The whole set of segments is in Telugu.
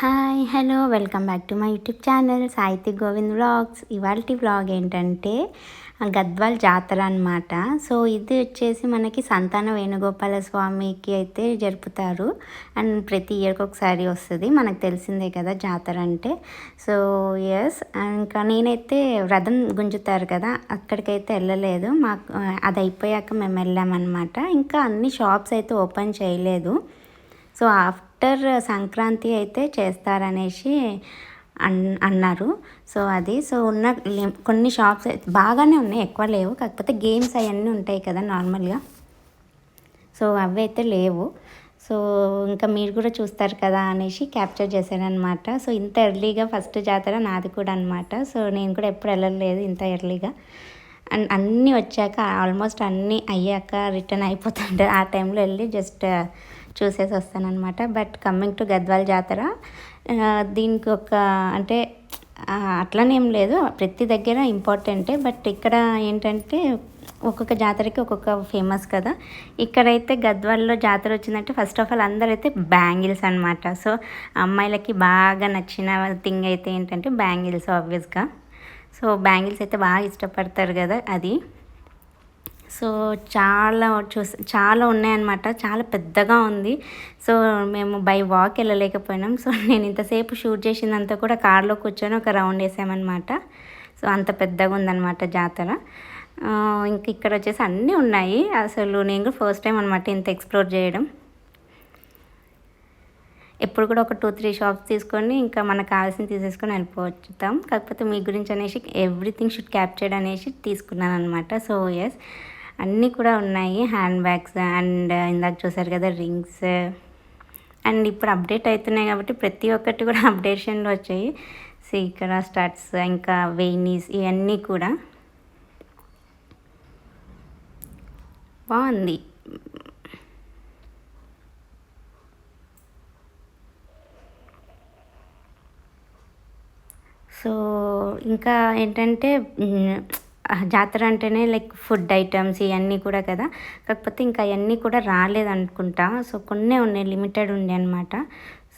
Hi hello welcome back to my YouTube channel సాహితీ గోవింద్ వ్లాగ్స్. ఇవాళ వ్లాగ్ ఏంటంటే గద్వాల్ జాతర అనమాట. సో ఇది వచ్చేసి మనకి సంతాన వేణుగోపాల స్వామికి అయితే జరుపుతారు. అండ్ ప్రతి ఇయర్కి ఒకసారి వస్తుంది, మనకు తెలిసిందే కదా జాతర అంటే. సో ఎస్, ఇంకా నేనైతే రథం గుంజుతారు కదా, అక్కడికైతే వెళ్ళలేదు. మాకు అది అయిపోయాక మేము వెళ్ళామన్నమాట. ఇంకా అన్ని షాప్స్ అయితే ఓపెన్ చేయలేదు. సో ఆఫ్టర్ సంక్రాంతి అయితే చేస్తారనేసి అన్నారు. సో అది ఉన్న కొన్ని షాప్స్ బాగానే ఉన్నాయి, ఎక్కువ లేవు. కాకపోతే గేమ్స్ అవన్నీ ఉంటాయి కదా నార్మల్గా, సో అవి అయితే లేవు. సో ఇంకా మీరు కూడా చూస్తారు కదా అనేసి క్యాప్చర్ చేశానమాట. సో ఇంత ఎర్లీగా ఫస్ట్ జాతర నాది కూడా అనమాట. సో నేను కూడా ఎప్పుడు వెళ్ళలేదు ఇంత ఎర్లీగా. అండ్ అన్నీ వచ్చాక ఆల్మోస్ట్ అన్నీ అయ్యాక రిటర్న్ అయిపోతుండే ఆ టైంలో వెళ్ళి జస్ట్ చూసేసి వస్తానన్నమాట. బట్ కమ్మింగ్ టు గద్వాల్ జాతర, దీనికి ఒక అంటే అట్లనేం లేదు, ప్రతి దగ్గర ఇంపార్టెంటే. బట్ ఇక్కడ ఏంటంటే ఒక్కొక్క జాతరకి ఒక్కొక్క ఫేమస్ కదా. ఇక్కడైతే గద్వాల్లో జాతర వచ్చిందంటే ఫస్ట్ ఆఫ్ ఆల్ అందరైతే బ్యాంగిల్స్ అనమాట. సో అమ్మాయిలకి బాగా నచ్చిన థింగ్ అయితే ఏంటంటే బ్యాంగిల్స్ ఆబ్వియస్గా. సో బ్యాంగిల్స్ అయితే బాగా ఇష్టపడతారు కదా అది. సో చాలా ఉన్నాయన్నమాట, చాలా పెద్దగా ఉంది. సో మేము బై వాక్ వెళ్ళలేకపోయినాం. సో నేను ఇంతసేపు షూట్ చేసిందంతా కూడా కార్లో కూర్చొని ఒక రౌండ్ వేసామన్నమాట. సో అంత పెద్దగా ఉందన్నమాట జాతర. ఇంక ఇక్కడ వచ్చేసి అన్నీ ఉన్నాయి. అసలు నేను కూడా ఫస్ట్ టైం అనమాట ఇంత ఎక్స్ప్లోర్ చేయడం. ఎప్పుడు కూడా ఒక 2-3 షాప్స్ తీసుకొని ఇంకా మనకు కావాల్సింది తీసేసుకొని వెళ్ళిపోవచ్చుతాం. కాకపోతే మీ గురించి అనేసి ఎవ్రీథింగ్ షుడ్ క్యాప్చర్డ్ అనేసి తీసుకున్నాను అనమాట. సో ఎస్, అన్నీ కూడా ఉన్నాయి, హ్యాండ్ బ్యాగ్స్ అండ్ ఇందాక చూసారు కదా రింగ్స్. అండ్ ఇప్పుడు అప్డేట్ అవుతున్నాయి కాబట్టి ప్రతి ఒక్కటి కూడా అప్డేషన్లో వచ్చాయి. సీకరా స్టార్ట్స్, ఇంకా వెయినీస్, ఇవన్నీ కూడా బాగుంది. సో ఇంకా ఏంటంటే జాతర అంటేనే లైక్ ఫుడ్ ఐటమ్స్ ఇవన్నీ కూడా కదా. కాకపోతే ఇంకా అవన్నీ కూడా రాలేదనుకుంటా. సో కొన్ని ఉన్నాయి, లిమిటెడ్ ఉండే అనమాట.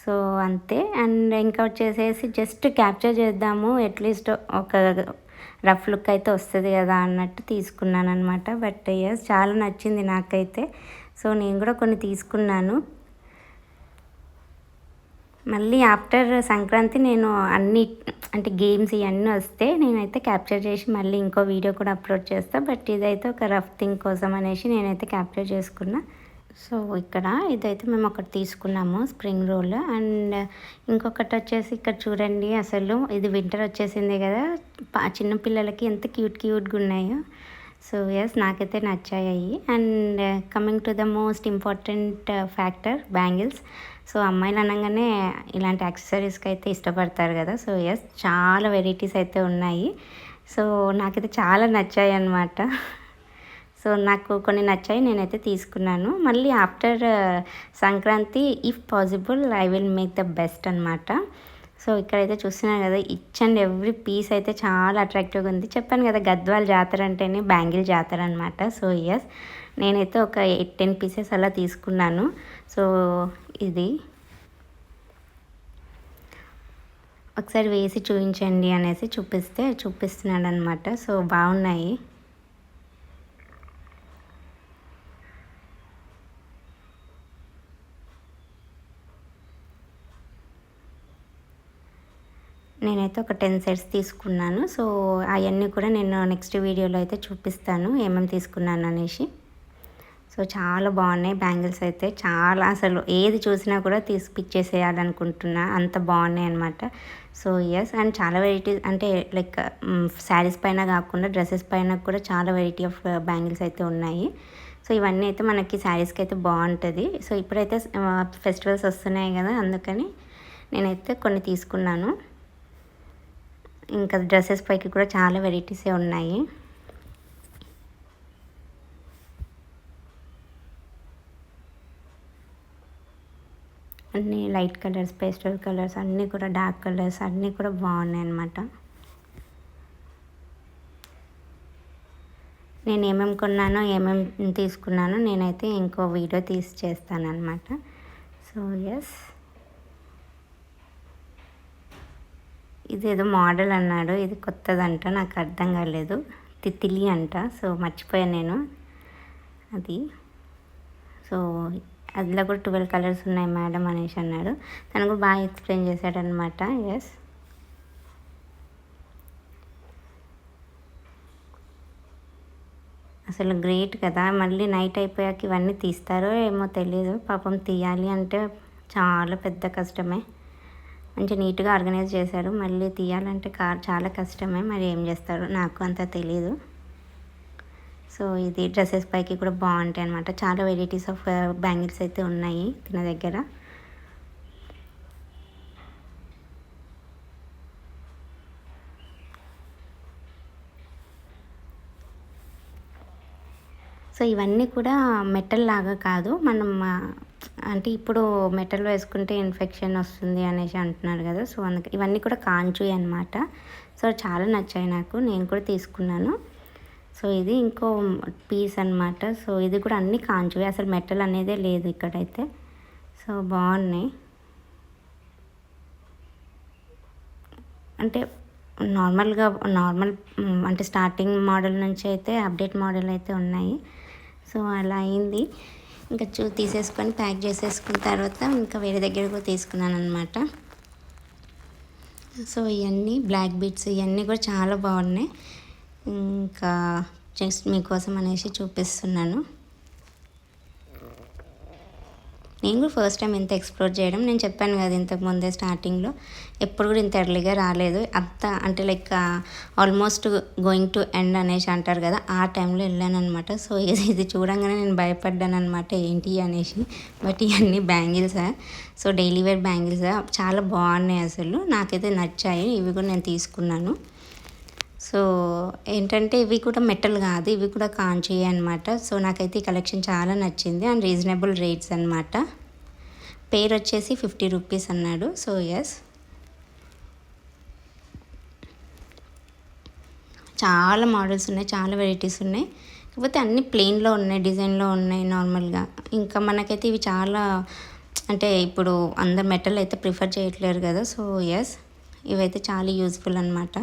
సో అంతే. అండ్ ఇంకా వచ్చేసేసి జస్ట్ క్యాప్చర్ చేద్దాము, అట్లీస్ట్ ఒక రఫ్ లుక్ అయితే వస్తుంది కదా అన్నట్టు తీసుకున్నాను అనమాట. బట్ ఎస్, చాలా నచ్చింది నాకైతే. సో నేను కూడా కొన్ని తీసుకున్నాను. మళ్ళీ ఆఫ్టర్ సంక్రాంతి నేను అన్ని అంటే గేమ్స్ ఇవన్నీ వస్తే నేనైతే క్యాప్చర్ చేసి మళ్ళీ ఇంకో వీడియో కూడా అప్లోడ్ చేస్తాను. బట్ ఇదైతే ఒక రఫ్ థింగ్ కోసం అనేసి నేనైతే క్యాప్చర్ చేసుకున్నా. సో ఇక్కడ ఇదైతే మేము ఒకటి తీసుకున్నాము, స్ప్రింగ్ రోల్. అండ్ ఇంకొకటి వచ్చేసి ఇక్కడ చూడండి, అసలు ఇది వింటర్ వచ్చేసింది కదా, చిన్నపిల్లలకి ఎంత క్యూట్గా ఉన్నాయో. సో ఎస్, నాకైతే నచ్చాయి. And coming to the most important factor, bangles. So అమ్మాయిలు అనగానే ఇలాంటి యాక్సెసరీస్కి అయితే ఇష్టపడతారు కదా. సో ఎస్, చాలా వెరైటీస్ అయితే ఉన్నాయి. సో నాకైతే చాలా నచ్చాయి అన్నమాట. సో నాకు కొన్ని నచ్చాయి, నేనైతే తీసుకున్నాను. మళ్ళీ after Sankranti if possible I will make the best అనమాట. సో ఇక్కడైతే చూస్తున్నారు కదా, ఈచ్ అండ్ ఎవ్రీ పీస్ అయితే చాలా అట్రాక్టివ్గా ఉంది. చెప్పాను కదా గద్వాల్ జాతర అంటేనే బ్యాంగిల్ జాతర అనమాట. సో ఎస్, నేనైతే ఒక 8-10 పీసెస్ అలా తీసుకున్నాను. సో ఇది ఒకసారి వేసి చూపించండి అనేసి చూపిస్తున్నాడు అనమాట. సో బాగున్నాయి. నేనైతే ఒక 10 సెట్స్ తీసుకున్నాను. సో అవన్నీ కూడా నేను నెక్స్ట్ వీడియోలో అయితే చూపిస్తాను ఏమేమి తీసుకున్నాను అనేసి. సో చాలా బాగున్నాయి బ్యాంగిల్స్ అయితే, చాలా అసలు ఏది చూసినా కూడా పిక్ అంత బాగున్నాయి అనమాట. సో ఎస్, అండ్ చాలా వెరైటీస్ అంటే లైక్ శారీస్ పైన కాకుండా డ్రెస్సెస్ పైన కూడా చాలా వెరైటీ ఆఫ్ బ్యాంగిల్స్ అయితే ఉన్నాయి. సో ఇవన్నీ అయితే మనకి శారీస్కి అయితే బాగుంటుంది. సో ఇప్పుడైతే ఫెస్టివల్స్ వస్తున్నాయి కదా, అందుకని నేనైతే కొన్ని తీసుకున్నాను. ఇంకా డ్రెస్సెస్ పైకి కూడా చాలా వెరైటీసే ఉన్నాయి. అన్నీ లైట్ కలర్స్, పేస్టల్ కలర్స్, అన్నీ కూడా డార్క్ కలర్స్ అన్నీ కూడా బాగున్నాయి అన్నమాట. నేను ఏమేమి కొన్నానో ఏమేమి తీసుకున్నానో నేనైతే ఇంకో వీడియో చేస్తాను అనమాట. సో ఎస్, ఇదేదో మోడల్ అన్నాడు, ఇది కొత్తదంట, నాకు అర్థం కాలేదు. తిత్లీ అంట. సో మర్చిపోయాను నేను అది. సో అందులో కూడా 12 కలర్స్ ఉన్నాయి మేడం అనేసి అన్నాడు. తను కూడా బాగా ఎక్స్ప్లెయిన్ చేశాడనమాట. ఎస్, అసలు గ్రేట్ కదా. మళ్ళీ నైట్ అయిపోయాక ఇవన్నీ తీస్తారో ఏమో తెలియదు. పాపం తీయాలి అంటే చాలా పెద్ద కష్టమే. మంచి నీట్గా ఆర్గనైజ్ చేశారు. మళ్ళీ తీయాలంటే చాలా కష్టమే. మరి ఏం చేస్తారో నాకు అంత తెలియదు. సో ఇది డ్రెస్సెస్ పైకి కూడా బాగుంటాయి అనమాట. చాలా వెరైటీస్ ఆఫ్ బ్యాంగిల్స్ అయితే ఉన్నాయి తన దగ్గర. సో ఇవన్నీ కూడా మెటల్ లాగా కాదు, మనం అంటే ఇప్పుడు మెటల్ వేసుకుంటే ఇన్ఫెక్షన్ వస్తుంది అనేసి అంటున్నారు కదా. సో అందుకే ఇవన్నీ కూడా కాంచు అనమాట. సో చాలా నచ్చాయి నాకు, నేను కూడా తీసుకున్నాను. సో ఇది ఇంకో పీస్ అనమాట. సో ఇది కూడా అన్ని కాంచువే, అసలు మెటల్ అనేదే లేదు ఇక్కడైతే. సో బాగున్నాయి. అంటే నార్మల్ అంటే స్టార్టింగ్ మోడల్ నుంచి అయితే అప్డేట్ మోడల్ అయితే ఉన్నాయి. సో అలా అయింది. ఇంకా తీసేసుకొని ప్యాక్ చేసేసుకున్న తర్వాత ఇంకా వేరే దగ్గర కూడా తీసుకున్నాను అనమాట. సో ఇవన్నీ బ్లాక్ బీడ్స్ ఇవన్నీ కూడా చాలా బాగున్నాయి. ఇంకా జస్ట్ మీకోసం అనేసి చూపిస్తున్నాను. నేను కూడా ఫస్ట్ టైం ఇంత ఎక్స్ప్లోర్ చేయడం. నేను చెప్పాను కదా ఇంతకు ముందే స్టార్టింగ్లో, ఎప్పుడు కూడా ఇంత ఎర్లీగా రాలేదు. అంత అంటే like almost going to end అనేసి అంటారు కదా, ఆ టైంలో వెళ్ళాను అనమాట. సో ఇది చూడంగానే నేను భయపడ్డాను అనమాట, ఏంటి అనేసి. బట్ ఇవన్నీ బ్యాంగిల్సా, సో డైలీ వేర్ బ్యాంగిల్సా, చాలా బాగున్నాయి అసలు, నాకైతే నచ్చాయి. ఇవి కూడా నేను తీసుకున్నాను. సో ఏంటంటే ఇవి కూడా మెటల్ కాదు, ఇవి కూడా కాంచి అనమాట. సో నాకైతే ఈ కలెక్షన్ చాలా నచ్చింది అండ్ రీజనబుల్ రేట్స్ అనమాట. పేరు వచ్చేసి 50 రూపీస్ అన్నాడు. సో ఎస్, చాలా మోడల్స్ ఉన్నాయి, చాలా వెరైటీస్ ఉన్నాయి. కాకపోతే అన్నీ ప్లెయిన్లో ఉన్నాయి, డిజైన్లో ఉన్నాయి నార్మల్గా. ఇంకా మనకైతే ఇవి చాలా అంటే ఇప్పుడు అందరు మెటల్ అయితే ప్రిఫర్ చేయట్లేరు కదా. సో ఎస్, ఇవైతే చాలా యూజ్ఫుల్ అనమాట.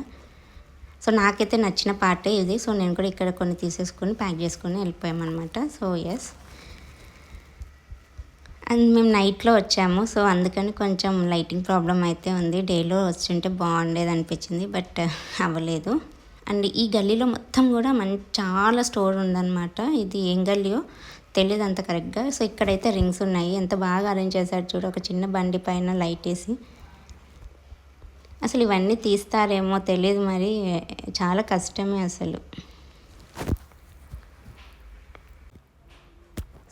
సో నాకైతే నచ్చిన పార్టే ఇది. సో నేను కూడా ఇక్కడ కొన్ని తీసేసుకొని ప్యాక్ చేసుకొని వెళ్ళిపోయామన్నమాట. సో ఎస్, అండ్ మేము నైట్లో వచ్చాము. సో అందుకని కొంచెం లైటింగ్ ప్రాబ్లం అయితే ఉంది. డేలో వచ్చుంటే బాగుండేది అనిపించింది, బట్ అవ్వలేదు. అండ్ ఈ గల్లీలో మొత్తం కూడా చాలా స్టోర్ ఉందన్నమాట. ఇది ఏం గల్లీయో తెలియదు అంత కరెక్ట్గా. సో ఇక్కడైతే రింగ్స్ ఉన్నాయి, ఎంత బాగా అరేంజ్ చేశారు చూడు, ఒక చిన్న బండి పైన లైట్ వేసి. అసలు ఇవన్నీ తీస్తారేమో తెలియదు, మరి చాలా కష్టమే అసలు.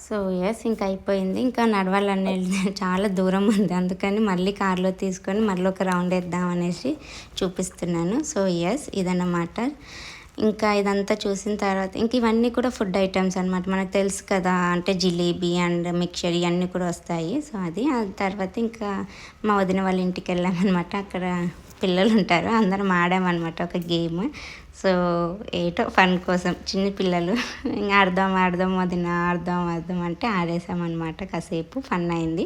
సో ఎస్, ఇంకా అయిపోయింది. ఇంకా నడవాలని చాలా దూరం ఉంది, అందుకని మళ్ళీ కార్లో తీసుకొని మళ్ళీ ఒక రౌండ్ వేద్దాం అనేసి చూపిస్తున్నాను. సో ఎస్, ఇదన్నమాట. ఇంకా ఇదంతా చూసిన తర్వాత ఇంక ఇవన్నీ కూడా ఫుడ్ ఐటమ్స్ అనమాట. మనకు తెలుసు కదా, అంటే జిలేబీ అండ్ మిక్చర్ ఇవన్నీ కూడా వస్తాయి. సో అది తర్వాత ఇంకా మా వదిన వాళ్ళ ఇంటికి వెళ్ళామన్నమాట. అక్కడ పిల్లలు ఉంటారు, అందరం ఆడామన్నమాట ఒక గేమ్. సో ఏటో ఫన్ కోసం చిన్న పిల్లలు ఇంకా ఆడదాం వదిన ఆడదాం అంటే ఆడేసామన్నమాట. కాసేపు ఫన్ అయింది.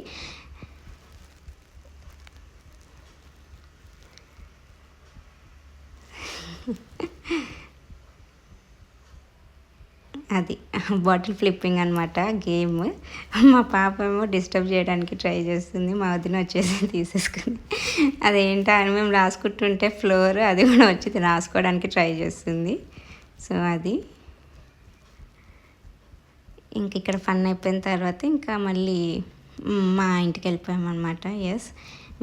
అది బాటిల్ ఫ్లిప్పింగ్ అనమాట గేమ్. మా పాప ఏమో డిస్టర్బ్ చేయడానికి ట్రై చేస్తుంది, మా వదిన వచ్చేసి తీసేసుకుంది. అదేంటో అని మేము రాసుకుంటుంటే ఫ్లోర్ అది కూడా వచ్చి రాసుకోవడానికి ట్రై చేస్తుంది. సో అది ఇంక ఇక్కడ ఫన్ అయిపోయిన తర్వాత ఇంకా మళ్ళీ మా ఇంటికి వెళ్ళిపోయామన్నమాట. ఎస్,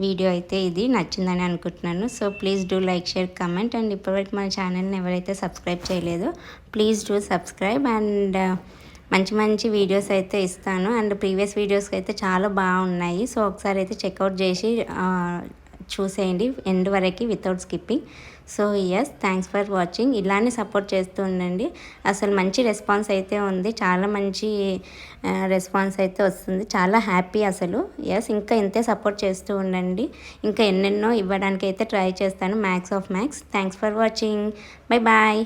వీడియో అయితే ఇది నచ్చిందని అనుకుంటున్నాను. So please do like, share, comment. And ఇప్పటివరకు మన ఛానల్ని ఎవరైతే సబ్స్క్రైబ్ చేయలేదో ప్లీజ్ డూ సబ్స్క్రైబ్. అండ్ మంచి వీడియోస్ అయితే ఇస్తాను. అండ్ ప్రీవియస్ వీడియోస్కి అయితే చాలా బాగున్నాయి. సో ఒకసారి అయితే చెక్అవుట్ చేసి చూసేయండి ఎండ్ వరకు without skipping. So yes, thanks for watching. ఇలానే సపోర్ట్ చేస్తూ ఉండండి. అసలు మంచి రెస్పాన్స్ అయితే ఉంది, చాలా మంచి రెస్పాన్స్ అయితే వస్తుంది, చాలా హ్యాపీ అసలు. ఎస్, ఇంకా ఇంతే సపోర్ట్ చేస్తూ ఉండండి. ఇంకా ఎన్నెన్నో ఇవ్వడానికి అయితే ట్రై చేస్తాను, max of max. Thanks for watching. Bye bye.